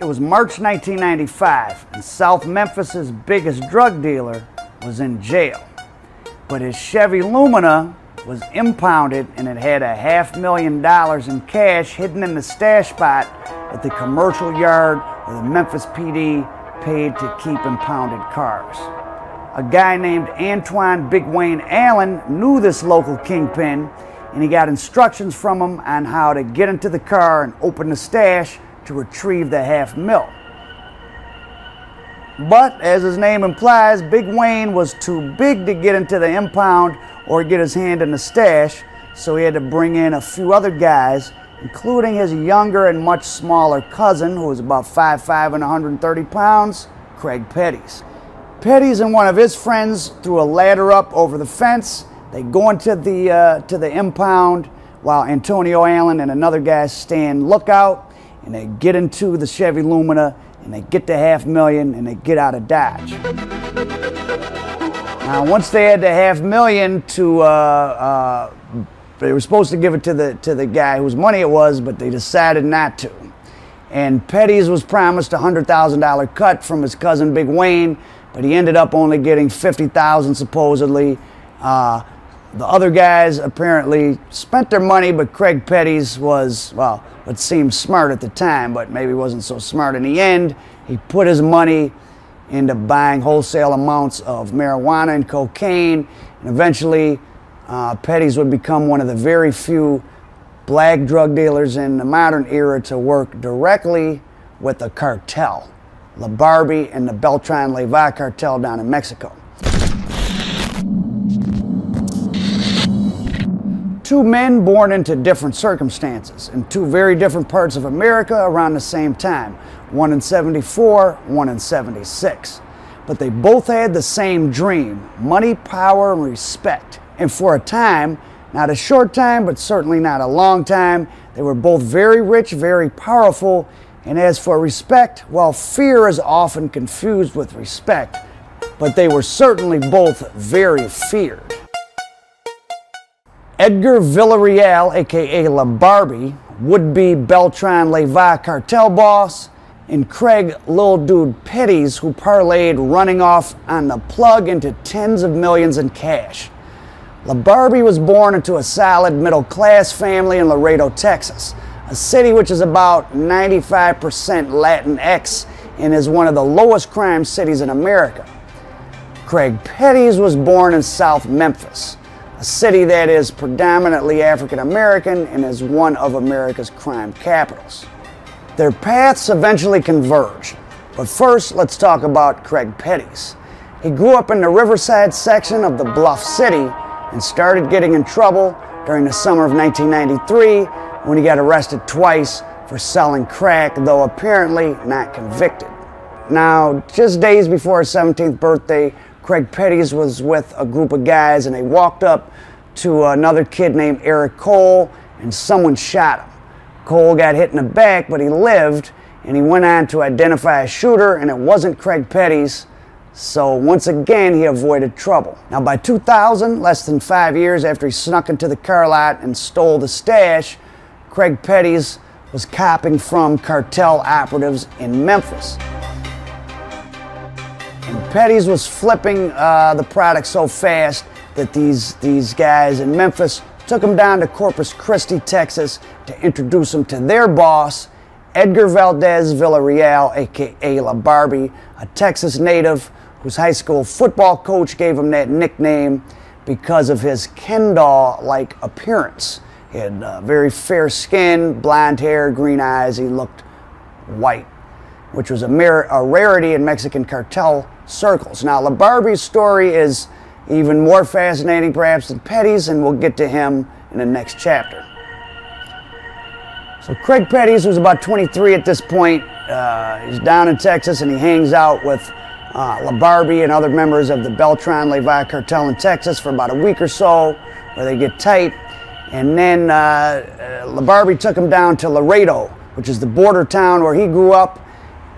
It was March 1995, and South Memphis's biggest drug dealer was in jail. But his Chevy Lumina was impounded, and it had $500,000 in cash hidden in the stash spot at the commercial yard where the Memphis PD paid to keep impounded cars. A guy named Antoine Big Wayne Allen knew this local kingpin, and he got instructions from him on how to get into the car and open the stash to retrieve the $500,000. But as his name implies, Big Wayne was too big to get into the impound or get his hand in the stash, so he had to bring in a few other guys, including his younger and much smaller cousin, who was about 5'5" and 130 pounds, Craig Petties. Petties and one of his friends threw a ladder up over the fence. They go into the impound while Antonio Allen and another guy stand lookout, and they get into the Chevy Lumina, and they get the $500,000, and they get out of Dodge. Now, once they had the $500,000 they were supposed to give it to the guy whose money it was, but they decided not to. And Petties was promised a $100,000 cut from his cousin Big Wayne, but he ended up only getting $50,000 supposedly. The other guys apparently spent their money, but Craig Petties was, well, it seemed smart at the time, but maybe wasn't so smart in the end. He put his money into buying wholesale amounts of marijuana and cocaine, and eventually Petties would become one of the very few black drug dealers in the modern era to work directly with the cartel, the Barbie and the Beltran-Leyva cartel down in Mexico. Two men born into different circumstances in two very different parts of America around the same time, one in '74, one in '76. But they both had the same dream: money, power, and respect. And for a time, not a short time, but certainly not a long time, they were both very rich, very powerful. And as for respect, well, fear is often confused with respect, but they were certainly both very feared. Edgar Villarreal, aka La Barbie, would-be Beltran-Leyva cartel boss, and Craig Lil Dude Petties, who parlayed running off on the plug into tens of millions in cash. La Barbie was born into a solid middle-class family in Laredo, Texas, a city which is about 95% Latinx and is one of the lowest crime cities in America. Craig Petties was born in South Memphis, a city that is predominantly African American and is one of America's crime capitals. Their paths eventually converged, but first let's talk about Craig Petties. He grew up in the Riverside section of the Bluff City and started getting in trouble during the summer of 1993 when he got arrested twice for selling crack, though apparently not convicted. Now, just days before his 17th birthday, Craig Petties was with a group of guys, and they walked up to another kid named Eric Cole, and someone shot him. Cole got hit in the back, but he lived, and he went on to identify a shooter, and it wasn't Craig Petties, so once again he avoided trouble. Now by 2000, less than 5 years after he snuck into the car lot and stole the stash, Craig Petties was copping from cartel operatives in Memphis. And Petties was flipping the product so fast that these guys in Memphis took him down to Corpus Christi, Texas, to introduce him to their boss, Edgar Valdez-Villarreal, aka La Barbie, a Texas native whose high school football coach gave him that nickname because of his Ken doll-like appearance. He had very fair skin, blonde hair, green eyes. He looked white, which was a rarity in Mexican cartel circles. Now, La Barbie's story is even more fascinating perhaps than Petties, and we'll get to him in the next chapter. So Craig Petties was about 23 at this point. He's down in Texas, and he hangs out with La Barbie and other members of the Beltran-Leyva cartel in Texas for about a week or so, where they get tight. And then La Barbie took him down to Laredo, which is the border town where he grew up,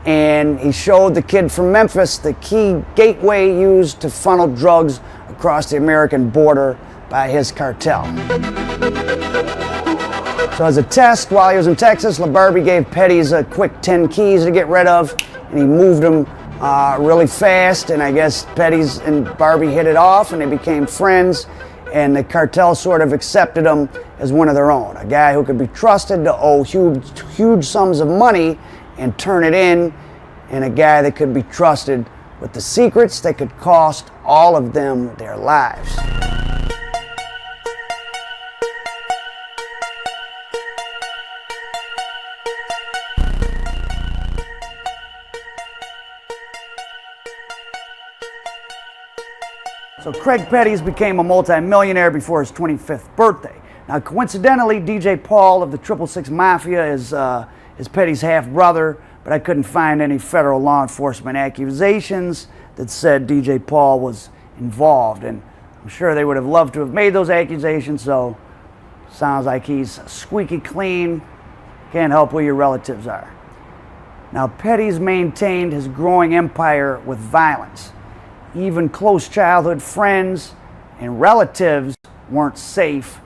and he showed the kid from Memphis the key gateway used to funnel drugs across the American border by his cartel. So as a test, while he was in Texas, Barbie gave Petties a quick 10 keys to get rid of, and he moved them really fast, and I guess Petties and Barbie hit it off, and they became friends, and the cartel sort of accepted him as one of their own, a guy who could be trusted to owe huge sums of money and turn it in, and a guy that could be trusted with the secrets that could cost all of them their lives. So Craig Petties became a multi-millionaire before his 25th birthday. Now, coincidentally, DJ Paul of the 666 Mafia is Petties' half-brother, but I couldn't find any federal law enforcement accusations that said DJ Paul was involved. And I'm sure they would have loved to have made those accusations, so sounds like he's squeaky clean. Can't help who your relatives are. Now, Petties maintained his growing empire with violence. Even close childhood friends and relatives weren't safe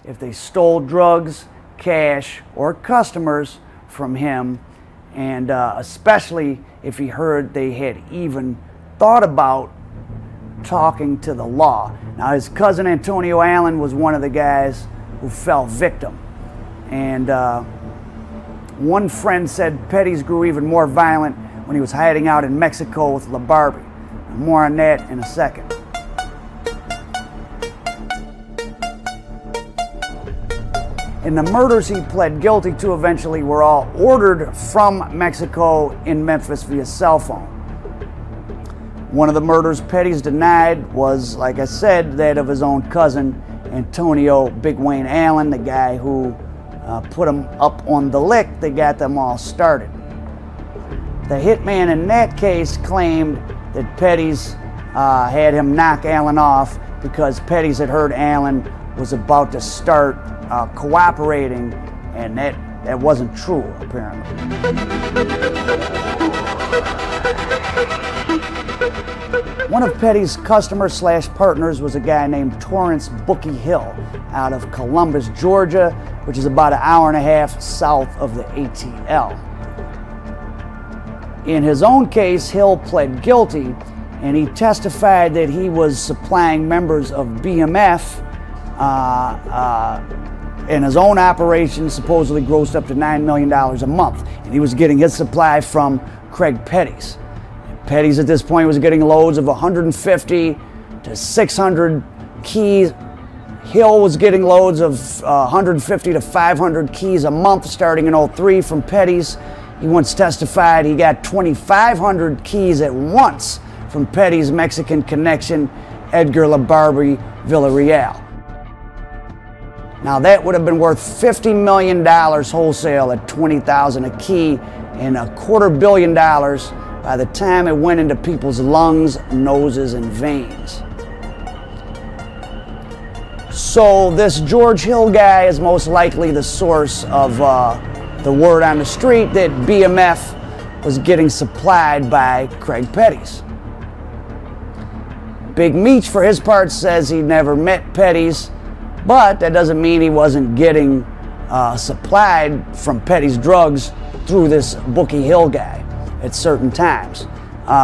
if they stole drugs, cash, or customers from him, and especially if he heard they had even thought about talking to the law. Now, his cousin Antonio Allen was one of the guys who fell victim, and one friend said Petties grew even more violent when he was hiding out in Mexico with Barbie. More on that in a second. And the murders he pled guilty to eventually were all ordered from Mexico in Memphis via cell phone. One of the murders Petties denied was, like I said, that of his own cousin, Antonio Big Wayne Allen, the guy who put him up on the lick that got them all started. The hitman in that case claimed that Petties had him knock Allen off because Petties had heard Allen was about to start cooperating, and that wasn't true, apparently. One of Petties' customer/partners was a guy named Torrance Bookie Hill out of Columbus, Georgia, which is about an hour and a half south of the ATL. In his own case, Hill pled guilty, and he testified that he was supplying members of BMF, and his own operation supposedly grossed up to $9 million a month, and he was getting his supply from Craig Petties. Petties at this point was getting loads of 150 to 600 keys. Hill was getting loads of 150 to 500 keys a month starting in 2003 from Petties. He once testified he got 2,500 keys at once from Petties' Mexican connection, Edgar Valdez-Villarreal. Now that would have been worth $50 million wholesale at $20,000 a key, and $250 million by the time it went into people's lungs, noses, and veins. So this George Hill guy is most likely the source of the word on the street that BMF was getting supplied by Craig Petties. Big Meech, for his part, says he never met Petties, but that doesn't mean he wasn't getting supplied from Petties drugs through this Bookie Hill guy at certain times.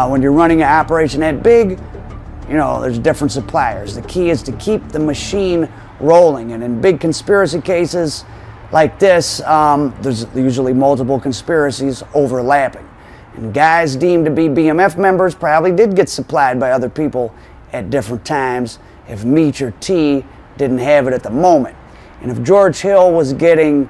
When you're running an operation that big, you know, there's different suppliers. The key is to keep the machine rolling, and in big conspiracy cases like this, there's usually multiple conspiracies overlapping. And guys deemed to be BMF members probably did get supplied by other people at different times if Meech or T didn't have it at the moment. And if George Hill was getting,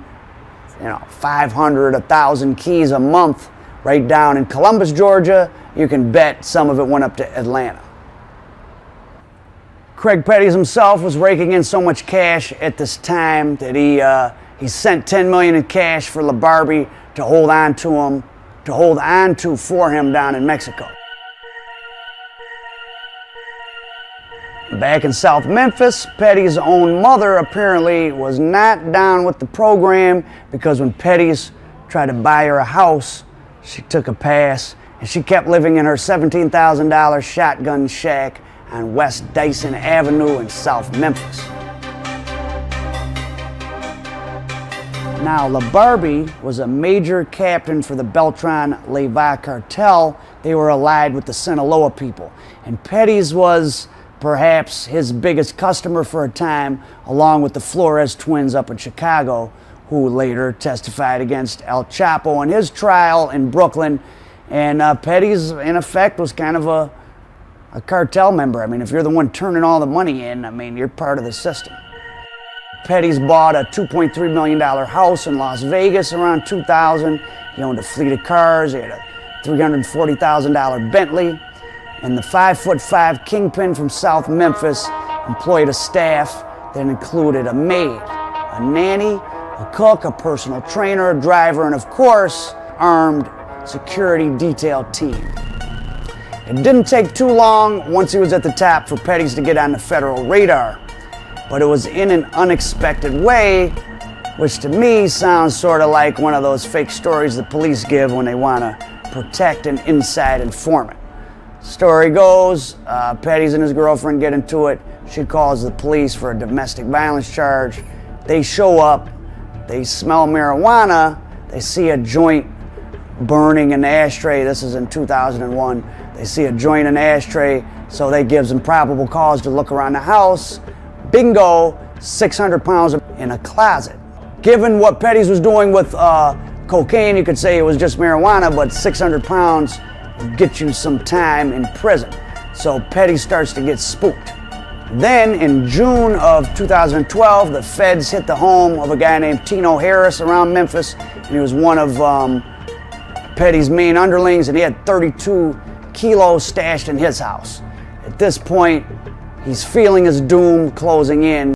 500, 1,000 keys a month right down in Columbus, Georgia, you can bet some of it went up to Atlanta. Craig Petties himself was raking in so much cash at this time that he sent $10 million in cash for Barbie to hold on to for him down in Mexico. Back in South Memphis, Petties' own mother apparently was not down with the program, because when Petties tried to buy her a house, she took a pass, and she kept living in her $17,000 shotgun shack on West Dyson Avenue in South Memphis. Now, Barbie was a major captain for the Beltran-Leyva cartel. They were allied with the Sinaloa people. And Petties was perhaps his biggest customer for a time, along with the Flores twins up in Chicago, who later testified against El Chapo in his trial in Brooklyn. And Petties, in effect, was kind of a cartel member. I mean, if you're the one turning all the money in, I mean, you're part of the system. Petties bought a $2.3 million house in Las Vegas around 2000. He owned a fleet of cars. He had a $340,000 Bentley. And the 5'5" Kingpin from South Memphis employed a staff that included a maid, a nanny, a cook, a personal trainer, a driver, and of course, armed security detail team. It didn't take too long once he was at the top for Petties to get on the federal radar. But it was in an unexpected way, which to me sounds sort of like one of those fake stories the police give when they want to protect an inside informant. Story goes, Petties and his girlfriend get into it. She calls the police for a domestic violence charge. They show up, they smell marijuana, they see a joint burning in the ashtray. This is in 2001. They see a joint in the ashtray, so they gives them probable cause to look around the house. Bingo, 600 pounds in a closet. Given what Petties was doing with cocaine, you could say it was just marijuana, but 600 pounds would get you some time in prison. So Petties starts to get spooked. Then in June of 2012, the feds hit the home of a guy named Tino Harris around Memphis, and he was one of Petties' main underlings, and he had 32 kilos stashed in his house. At this point, he's feeling his doom closing in.